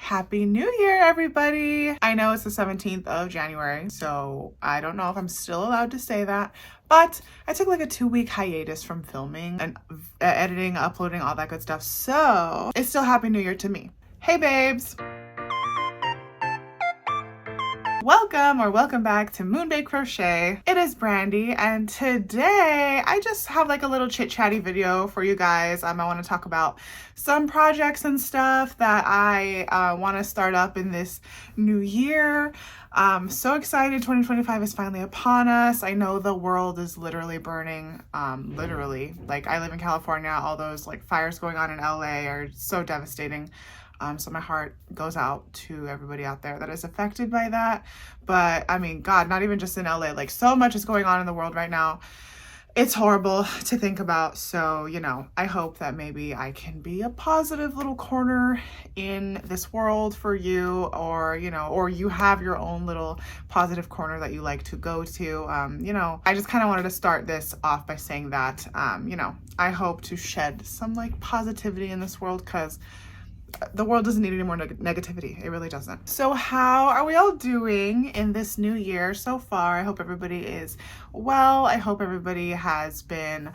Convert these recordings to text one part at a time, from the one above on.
Happy New Year, everybody! I know it's the 17th of January, so I don't know if I'm still allowed to say that, but I took like a 2-week hiatus from filming and editing, uploading, all that good stuff, so it's still Happy New Year to me. Hey babes! Welcome back to Moonbae Crochet. It is Brandy, and today I just have like a little chit-chatty video for you guys. I want to talk about some projects and stuff that I want to start up in this new year. So excited, 2025 is finally upon us. I know the world is literally burning, literally. Like, I live in California, all those like fires going on in LA are so devastating. So my heart goes out to everybody out there that is affected by that. But I mean, God, not even just in LA, like so much is going on in the world right now. It's horrible to think about. So, you know, I hope that maybe I can be a positive little corner in this world for you, or, you know, or you have your own little positive corner that you like to go to. You know, I just kind of wanted to start this off by saying that, you know, I hope to shed some like positivity in this world, because the world doesn't need any more negativity. It really doesn't. So how are we all doing in this new year so far? I hope everybody is well. I hope everybody has been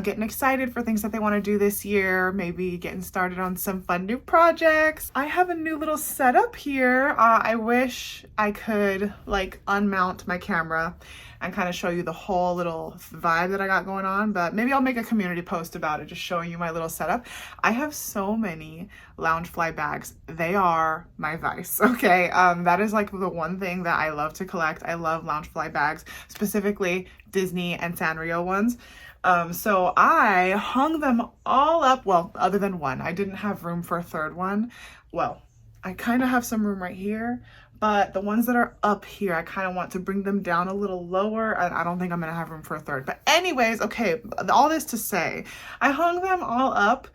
getting excited for things that they want to do this year, maybe getting started on some fun new projects. I have a new little setup here. I wish I could like unmount my camera and kind of show you the whole little vibe that I got going on, but maybe I'll make a community post about it, just showing you my little setup. I have so many Loungefly bags. They are my vice, okay? That is like the one thing that I love to collect. I love Loungefly bags, specifically Disney and Sanrio ones. So I hung them all up, well, other than one. I didn't have room for a third one. Well, I kind of have some room right here, but the ones that are up here, I kind of want to bring them down a little lower, and I don't think I'm gonna have room for a third. But anyways, okay, all this to say, I hung them all up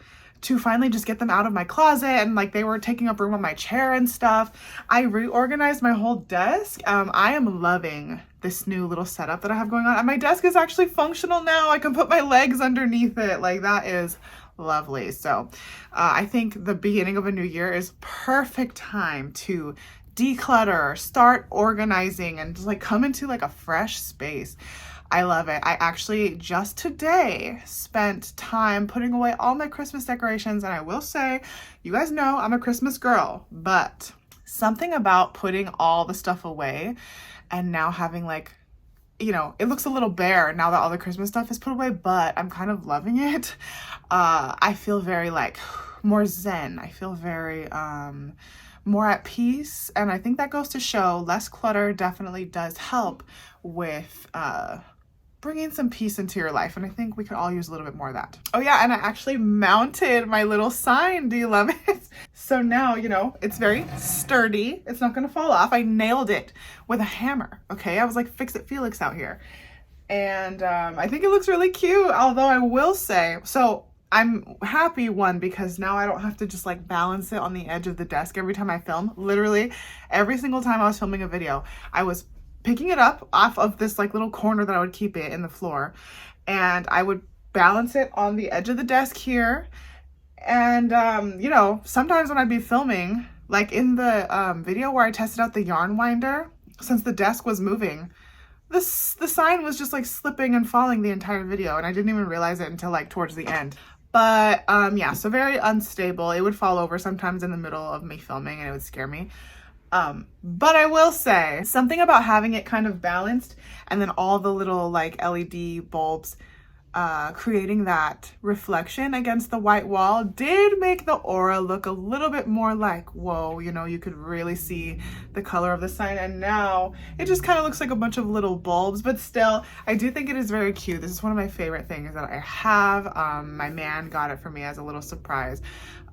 to finally just get them out of my closet, and like they were taking up room on my chair and stuff. I reorganized my whole desk. I am loving this new little setup that I have going on, and my desk is actually functional now. I can put my legs underneath it. Like, that is lovely. So I think the beginning of a new year is perfect time to declutter, start organizing, and just like come into like a fresh space. I love it. I actually just today spent time putting away all my Christmas decorations, and I will say, you guys know I'm a Christmas girl, but something about putting all the stuff away and now having like, you know, it looks a little bare now that all the Christmas stuff is put away, but I'm kind of loving it. I feel very like more zen. I feel very more at peace, and I think that goes to show less clutter definitely does help with bringing some peace into your life, and I think we could all use a little bit more of that. Oh yeah, and I actually mounted my little sign. Do you love it? So now, you know, it's very sturdy. It's not gonna fall off. I nailed it with a hammer, okay? I was like Fix It Felix out here. And I think it looks really cute, although I will say, so I'm happy, one, because now I don't have to just like balance it on the edge of the desk every time I film. Literally every single time I was filming a video, I was picking it up off of this like little corner that I would keep it in the floor, and I would balance it on the edge of the desk here. And you know, sometimes when I'd be filming, like in the video where I tested out the yarn winder, since the desk was moving, the sign was just like slipping and falling the entire video, and I didn't even realize it until like towards the end. But yeah, so very unstable. It would fall over sometimes in the middle of me filming, and it would scare me. But I will say something about having it kind of balanced, and then all the little like LED bulbs creating that reflection against the white wall did make the aura look a little bit more like, whoa, you know, you could really see the color of the sign. And now it just kind of looks like a bunch of little bulbs, but still, I do think it is very cute. This is one of my favorite things that I have. My man got it for me as a little surprise.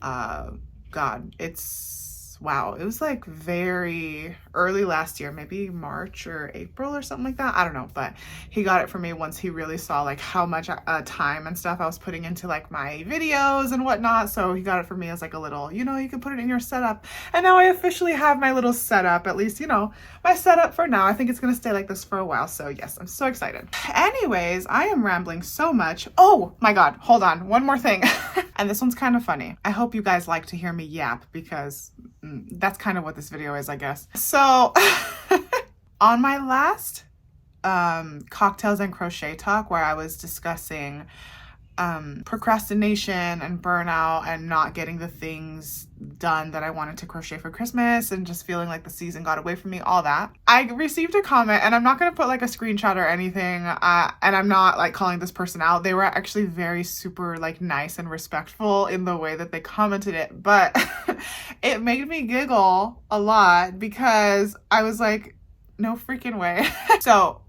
God, it's, wow, it was like very early last year, maybe March or April or something like that. I don't know, but he got it for me once he really saw like how much time and stuff I was putting into like my videos and whatnot. So he got it for me as like a little, you know, you can put it in your setup. And now I officially have my little setup, at least, you know, my setup for now. I think it's gonna stay like this for a while. So yes, I'm so excited. Anyways, I am rambling so much. Oh my God, hold on, one more thing. And this one's kind of funny. I hope you guys like to hear me yap, because that's kind of what this video is, I guess. So on my last cocktails and crochet talk, where I was discussing procrastination and burnout and not getting the things done that I wanted to crochet for Christmas and just feeling like the season got away from me, all that, I received a comment, and I'm not going to put like a screenshot or anything, and I'm not like calling this person out. They were actually very super like nice and respectful in the way that they commented it, but it made me giggle a lot because I was like, no freaking way. So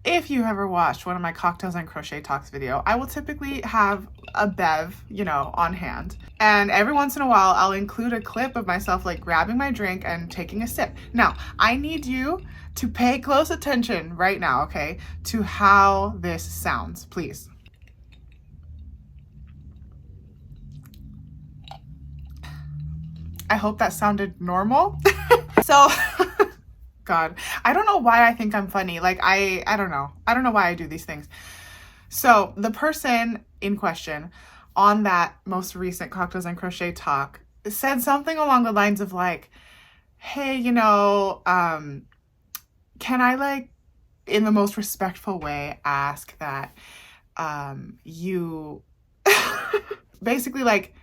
if you ever watched one of my cocktails and crochet talks video, I will typically have a bev, you know, on hand. And every once in a while, I'll include a clip of myself like grabbing my drink and taking a sip. Now, I need you to pay close attention right now, okay, to how this sounds, please. I hope that sounded normal. So God, I don't know why I think I'm funny. Like, I don't know. I don't know why I do these things. So the person in question on that most recent cocktails and crochet talk said something along the lines of like, hey, you know, can I like in the most respectful way ask that you basically like,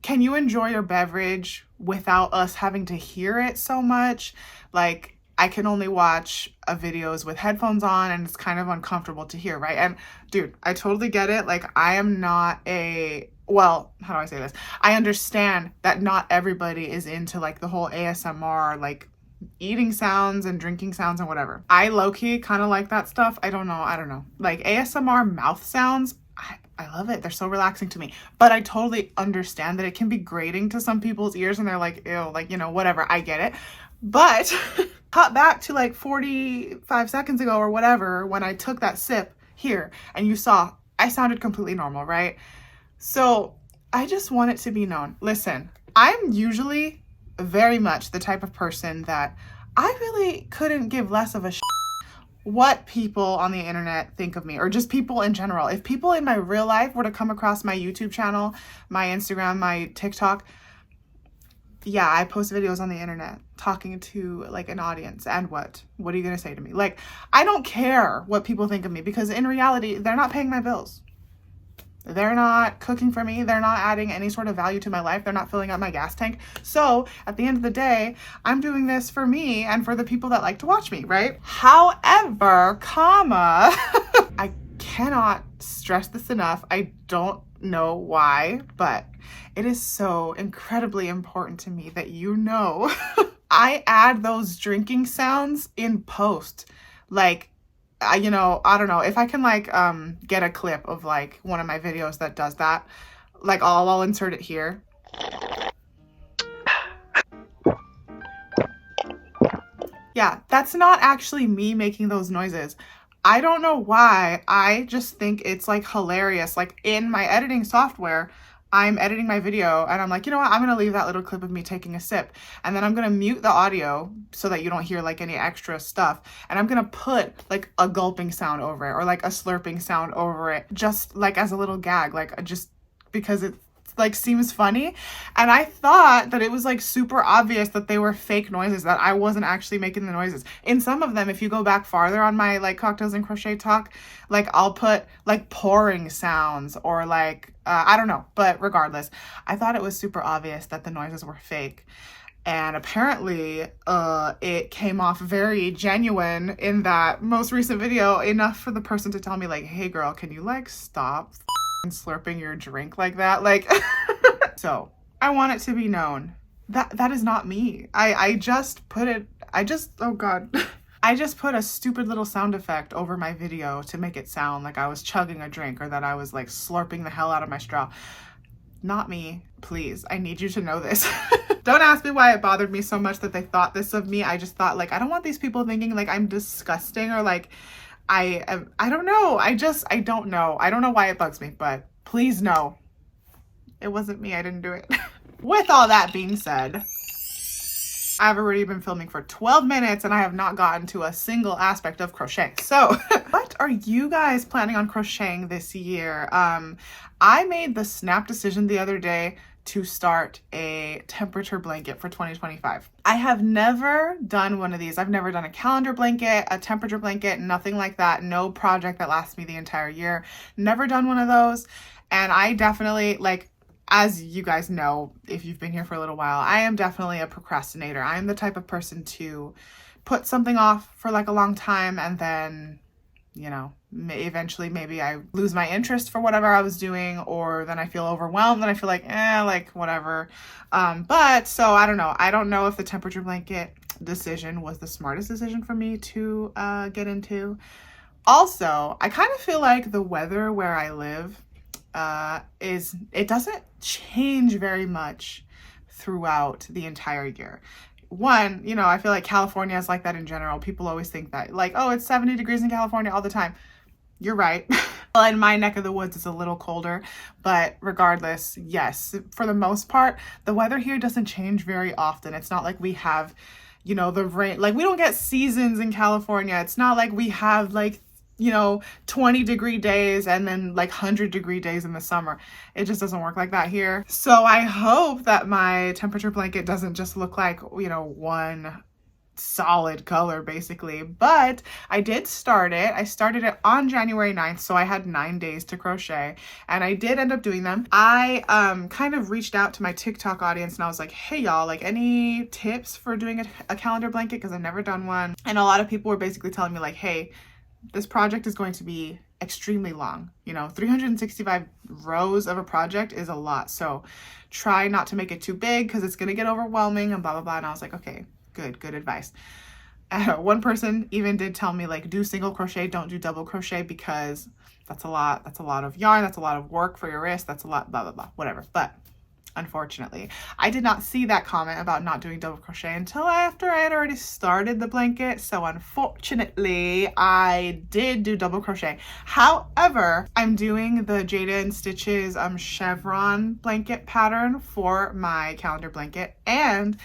can you enjoy your beverage without us having to hear it so much? Like, I can only watch videos with headphones on and it's kind of uncomfortable to hear, right? And dude, I totally get it. Like, I am not well, how do I say this? I understand that not everybody is into like the whole ASMR, like eating sounds and drinking sounds and whatever. I low-key kind of like that stuff. I don't know. Like ASMR mouth sounds, I love it. They're so relaxing to me. But I totally understand that it can be grating to some people's ears and they're like, ew, like, you know, whatever. I get it. But cut back to like 45 seconds ago or whatever, when I took that sip here and you saw I sounded completely normal, right? So I just want it to be known. Listen, I'm usually very much the type of person that I really couldn't give less of a what people on the internet think of me, or just people in general. If people in my real life were to come across my YouTube channel, my Instagram, my TikTok, yeah, I post videos on the internet talking to like an audience, and what are you gonna say to me? Like, I don't care what people think of me, because in reality, they're not paying my bills. They're not cooking for me. They're not adding any sort of value to my life. They're not filling up my gas tank. So at the end of the day, I'm doing this for me and for the people that like to watch me, right? However, I cannot stress this enough. I don't know why, but it is so incredibly important to me that you know I add those drinking sounds in post. Like, you know, I don't know if I can like get a clip of like one of my videos that does that. Like I'll insert it here. Yeah, that's not actually me making those noises. I don't know why. I just think it's like hilarious. Like in my editing software, I'm editing my video and I'm like, you know what? I'm going to leave that little clip of me taking a sip, and then I'm going to mute the audio so that you don't hear like any extra stuff. And I'm going to put like a gulping sound over it, or like a slurping sound over it, just like as a little gag, like just because it like seems funny. And I thought that it was like super obvious that they were fake noises, that I wasn't actually making the noises. In some of them, if you go back farther on my like cocktails and crochet talk, like I'll put like pouring sounds or like I don't know, but regardless, I thought it was super obvious that the noises were fake. And apparently it came off very genuine in that most recent video, enough for the person to tell me like, hey girl, can you like stop slurping your drink like that? Like, so I want it to be known that that is not me. I just oh God. I just put a stupid little sound effect over my video to make it sound like I was chugging a drink, or that I was like slurping the hell out of my straw. Not me. Please, I need you to know this. Don't ask me why it bothered me so much that they thought this of me. I just thought like, I don't want these people thinking like I'm disgusting, or like I don't know. I don't know. I don't know why it bugs me, but please know it wasn't me. I didn't do it. With all that being said, I've already been filming for 12 minutes and I have not gotten to a single aspect of crochet. So what are you guys planning on crocheting this year? I made the snap decision the other day to start a temperature blanket for 2025. I have never done one of these. I've never done a calendar blanket, a temperature blanket, nothing like that. No project that lasts me the entire year. Never done one of those. And I definitely, like, as you guys know, if you've been here for a little while, I am definitely a procrastinator. I am the type of person to put something off for like a long time, and then, you know, eventually maybe I lose my interest for whatever I was doing, or then I feel overwhelmed and I feel like, like whatever. But so I don't know. I don't know if the temperature blanket decision was the smartest decision for me to get into. Also, I kind of feel like the weather where I live it doesn't change very much throughout the entire year. One, you know, I feel like California is like that in general. People always think that, like, oh, it's 70 degrees in California all the time. You're right. Well, in my neck of the woods, it's a little colder, but regardless, yes, for the most part, the weather here doesn't change very often. It's not like we have, you know, the rain, like we don't get seasons in California. It's not like we have like, you know, 20-degree days and then like 100-degree days in the summer. It just doesn't work like that here. So I hope that my temperature blanket doesn't just look like, you know, one solid color basically. But I did start it. I started it on January 9th, so I had 9 days to crochet, and I did end up doing them. I kind of reached out to my TikTok audience and I was like, hey y'all, like any tips for doing a calendar blanket, because I've never done one. And a lot of people were basically telling me like, hey, this project is going to be extremely long. You know, 365 rows of a project is a lot. So try not to make it too big because it's going to get overwhelming and blah, blah, blah. And I was like, okay, good advice. One person even did tell me like, do single crochet, don't do double crochet, because that's a lot of yarn. That's a lot of work for your wrist. That's a lot, blah, blah, blah, whatever. But unfortunately, I did not see that comment about not doing double crochet until after I had already started the blanket. So unfortunately, I did do double crochet. However, I'm doing the Jada and Stitches chevron blanket pattern for my calendar blanket, and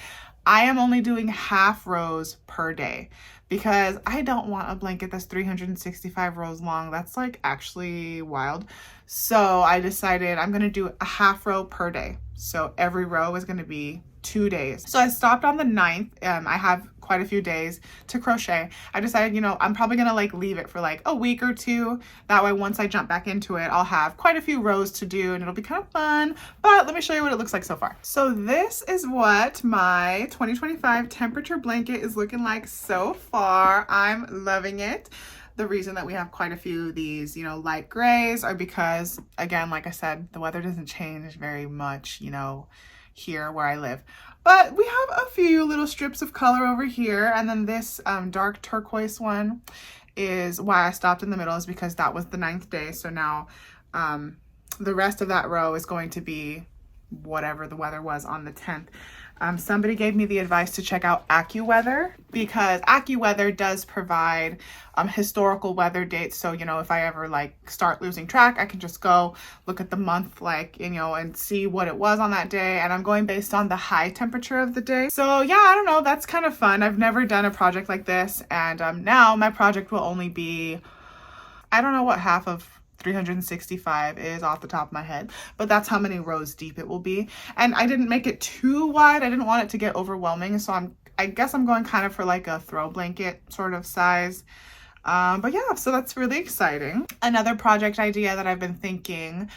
I am only doing half rows per day because I don't want a blanket that's 365 rows long. That's like actually wild. So I decided I'm going to do a half row per day. So every row is going to be 2 days. So I stopped on the 9th. I have quite a few days to crochet. I decided, you know, I'm probably going to like leave it for like a week or two. That way, once I jump back into it, I'll have quite a few rows to do and it'll be kind of fun. But let me show you what it looks like so far. So this is what my 2025 temperature blanket is looking like so far. I'm loving it. The reason that we have quite a few of these, you know, light grays are because, again, like I said, the weather doesn't change very much, you know, here where I live. But we have a few little strips of color over here. And then this dark turquoise one is why I stopped in the middle, is because that was the 9th day. So now the rest of that row is going to be whatever the weather was on the 10th. Somebody gave me the advice to check out AccuWeather, because AccuWeather does provide historical weather dates. So, you know, if I ever like start losing track, I can just go look at the month, like, you know, and see what it was on that day. And I'm going based on the high temperature of the day. So yeah, I don't know. That's kind of fun. I've never done a project like this. And now my project will only be, I don't know what half of 365 is off the top of my head, but that's how many rows deep it will be. And I didn't make it too wide. I didn't want it to get overwhelming. So I guess I'm going kind of for like a throw blanket sort of size. But yeah, so that's really exciting. Another project idea that I've been thinking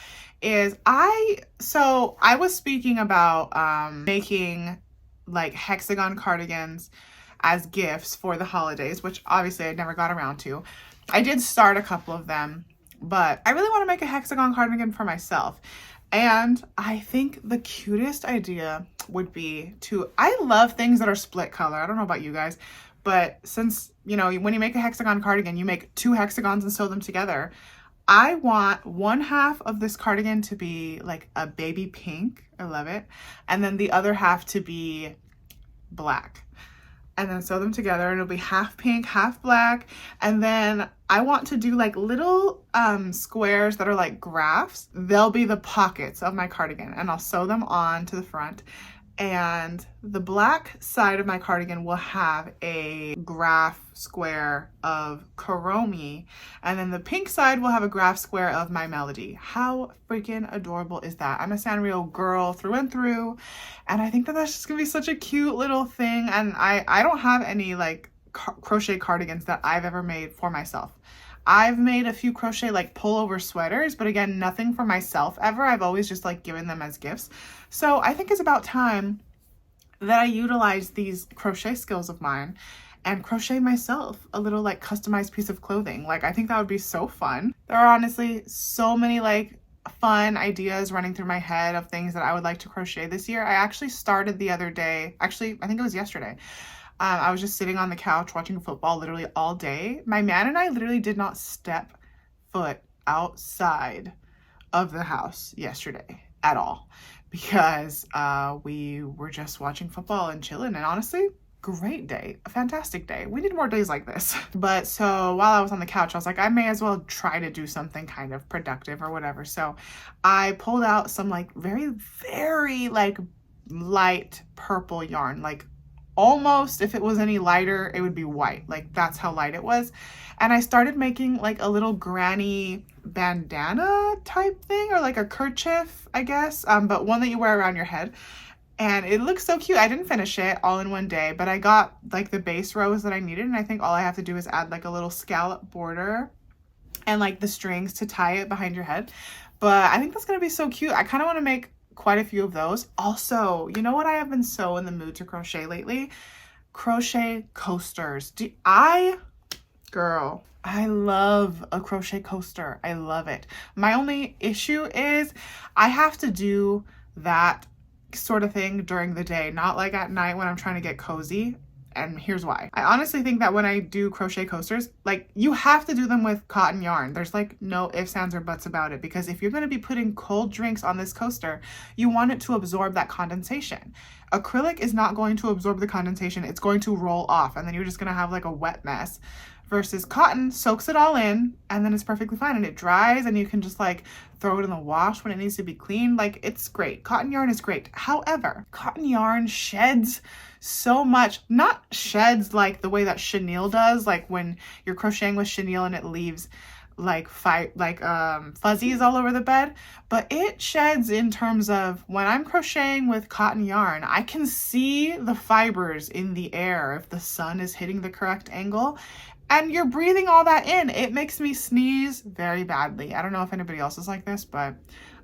is I was speaking about making like hexagon cardigans as gifts for the holidays, which obviously I never got around to. I did start a couple of them, but I really want to make a hexagon cardigan for myself. And I think the cutest idea would be I love things that are split color. I don't know about you guys, but since, you know, when you make a hexagon cardigan, you make 2 hexagons and sew them together. I want one half of this cardigan to be like a baby pink. I love it. And then the other half to be black. And then sew them together and it'll be half pink, half black. And then I want to do like little squares that are like graphs. They'll be the pockets of my cardigan, and I'll sew them on to the front. And the black side of my cardigan will have a graph square of Kuromi, and then the pink side will have a graph square of My Melody. How freaking adorable is that? I'm a Sanrio girl through and through, and I think that that's just gonna be such a cute little thing. And I don't have any like crochet cardigans that I've ever made for myself. I've made a few crochet like pullover sweaters, but again, nothing for myself ever. I've always just like given them as gifts. So I think it's about time that I utilize these crochet skills of mine and crochet myself a little like customized piece of clothing. Like, I think that would be so fun. There are honestly so many like fun ideas running through my head of things that I would like to crochet this year. I actually started the other day, actually, I think it was yesterday. I was just sitting on the couch watching football literally all day. My man and I literally did not step foot outside of the house yesterday at all because we were just watching football and chilling. And honestly, great day, a fantastic day. We need more days like this. But so while I was on the couch, I was like, I may as well try to do something kind of productive or whatever. So I pulled out some like very, very like light purple yarn, like almost, if it was any lighter, it would be white. Like, that's how light it was. And I started making like a little granny bandana type thing, or like a kerchief, I guess, but one that you wear around your head. And it looks so cute. I didn't finish it all in one day, but I got like the base rows that I needed. And I think all I have to do is add like a little scallop border and like the strings to tie it behind your head. But I think that's going to be so cute. I kind of want to make quite a few of those. Also, you know what I have been so in the mood to crochet lately? Crochet coasters. Girl, I love a crochet coaster. I love it. My only issue is I have to do that sort of thing during the day, not like at night when I'm trying to get cozy. And here's why. I honestly think that when I do crochet coasters, like, you have to do them with cotton yarn. There's like no ifs, ands, or buts about it, because if you're going to be putting cold drinks on this coaster, you want it to absorb that condensation. Acrylic is not going to absorb the condensation. It's going to roll off, and then you're just going to have like a wet mess. Versus cotton soaks it all in, and then it's perfectly fine, and it dries, and you can just like throw it in the wash when it needs to be cleaned. Like, it's great. Cotton yarn is great. However, cotton yarn sheds so much. Not sheds like the way that chenille does, like when you're crocheting with chenille and it leaves like fuzzies all over the bed, but it sheds in terms of when I'm crocheting with cotton yarn, I can see the fibers in the air if the sun is hitting the correct angle. And you're breathing all that in. It makes me sneeze very badly. I don't know if anybody else is like this, but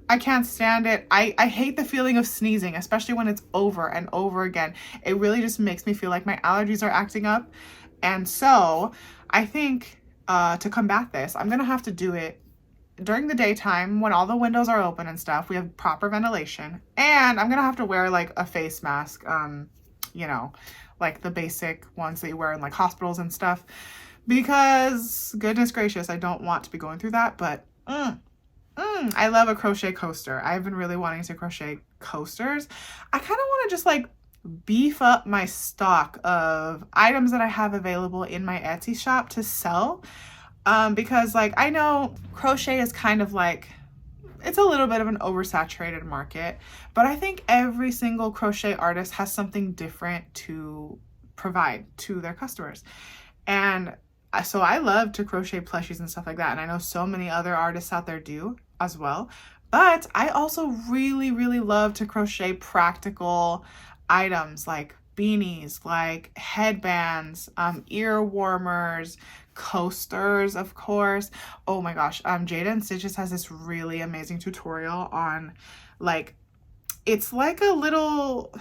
I can't stand it. I hate the feeling of sneezing, especially when it's over and over again. It really just makes me feel like my allergies are acting up. And so I think to combat this, I'm going to have to do it during the daytime when all the windows are open and stuff. We have proper ventilation. And I'm going to have to wear like a face mask, you know, like the basic ones that you wear in like hospitals and stuff. Because goodness gracious, I don't want to be going through that, but I love a crochet coaster. I've been really wanting to crochet coasters. I kind of want to just like beef up my stock of items that I have available in my Etsy shop to sell. Because like, I know crochet is kind of like, it's a little bit of an oversaturated market, but I think every single crochet artist has something different to provide to their customers. And so I love to crochet plushies and stuff like that. And I know so many other artists out there do as well. But I also really, really love to crochet practical items like beanies, like headbands, ear warmers, coasters, of course. Oh my gosh. Jada and Stitches has this really amazing tutorial on like, it's like a little,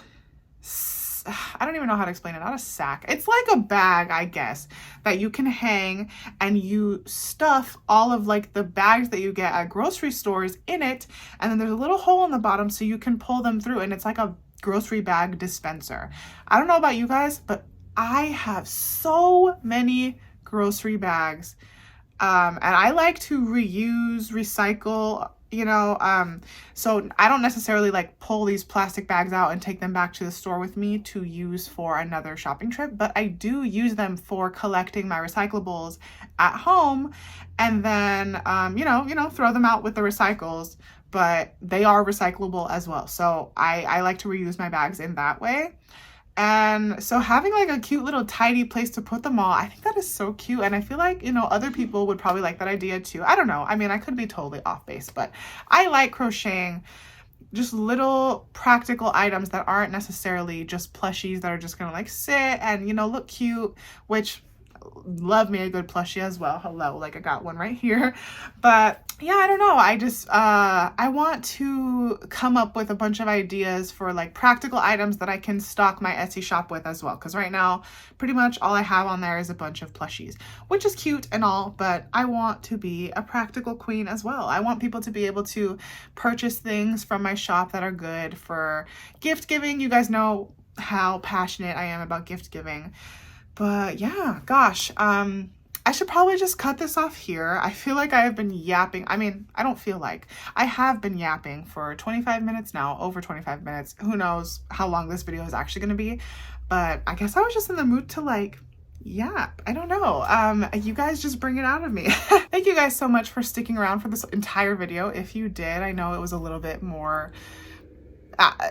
I don't even know how to explain it. Not a sack. It's like a bag, I guess, that you can hang, and you stuff all of like the bags that you get at grocery stores in it. And then there's a little hole in the bottom so you can pull them through, and it's like a grocery bag dispenser. I don't know about you guys, but I have so many grocery bags. And I like to reuse, recycle, you know, so I don't necessarily like pull these plastic bags out and take them back to the store with me to use for another shopping trip, but I do use them for collecting my recyclables at home, and then, you know, throw them out with the recycles. but they are recyclable as well. So I like to reuse my bags in that way. And so having like a cute little tidy place to put them all, I think that is so cute. And I feel like, you know, other people would probably like that idea too. I don't know. I mean, I could be totally off base, but I like crocheting just little practical items that aren't necessarily just plushies that are just gonna like sit and, you know, look cute, which love me a good plushie as well. Hello, like I got one right here. But yeah, I don't know. I just I want to come up with a bunch of ideas for like practical items that I can stock my Etsy shop with as well, because right now pretty much all I have on there is a bunch of plushies, which is cute and all, but I want to be a practical queen as well. I want people to be able to purchase things from my shop that are good for gift giving. You guys know how passionate I am about gift giving. But yeah, gosh, I should probably just cut this off here. I feel like I have been yapping. I mean, I don't feel like. I have been yapping for 25 minutes now, over 25 minutes. Who knows how long this video is actually going to be. But I guess I was just in the mood to like yap. I don't know. You guys just bring it out of me. Thank you guys so much for sticking around for this entire video. If you did, I know it was a little bit more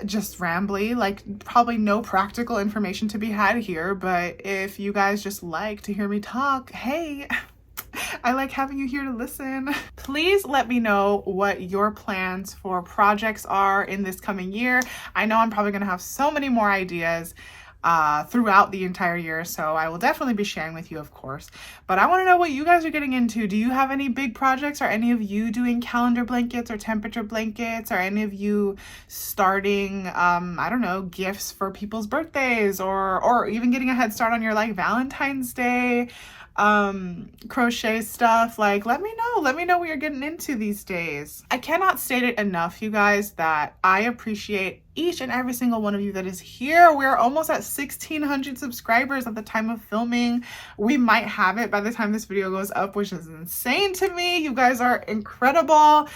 just rambly, like probably no practical information to be had here, but if you guys just like to hear me talk, hey, I like having you here to listen. Please let me know what your plans for projects are in this coming year. I know I'm probably gonna have so many more ideas throughout the entire year, so I will definitely be sharing with you, of course, but I want to know what you guys are getting into. Do you have any big projects? Are any of you doing calendar blankets or temperature blankets? Are any of you starting I don't know, gifts for people's birthdays, or even getting a head start on your like Valentine's Day crochet stuff? Like, let me know what you're getting into these days. I cannot state it enough, you guys, that I appreciate each and every single one of you that is here. We're almost at 1,600 subscribers at the time of filming. We might have it by the time this video goes up, which is insane to me. You guys are incredible.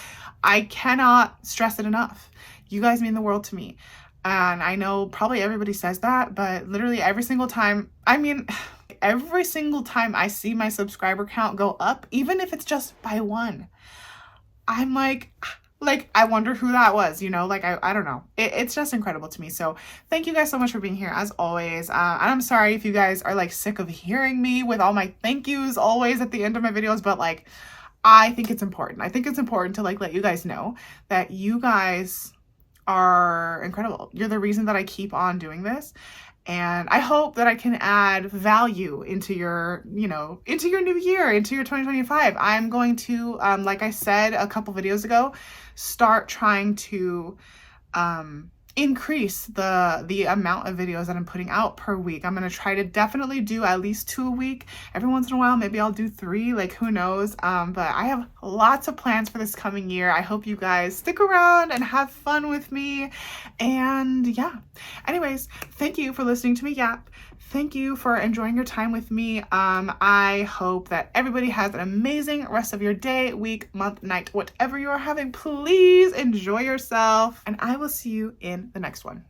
I cannot stress it enough. You guys mean the world to me. And I know probably everybody says that, but literally every single time, I mean, every single time I see my subscriber count go up, even if it's just by one, I'm like, I wonder who that was, you know, like, I don't know. It's just incredible to me. So thank you guys so much for being here as always. And I'm sorry if you guys are like sick of hearing me with all my thank yous always at the end of my videos, but like, I think it's important. I think it's important to like, let you guys know that you guys are incredible. You're the reason that I keep on doing this. And I hope that I can add value into your, you know, into your new year, into your 2025. I'm going to, like I said a couple videos ago, start trying to increase the amount of videos that I'm putting out per week. I'm going to try to definitely do at least 2 a week. Every once in a while, maybe I'll do 3, like who knows. But I have lots of plans for this coming year. I hope you guys stick around and have fun with me. And yeah, anyways, thank you for listening to me yap. Thank you for enjoying your time with me. I hope that everybody has an amazing rest of your day, week, month, night, whatever you are having. Please enjoy yourself, and I will see you in the next one.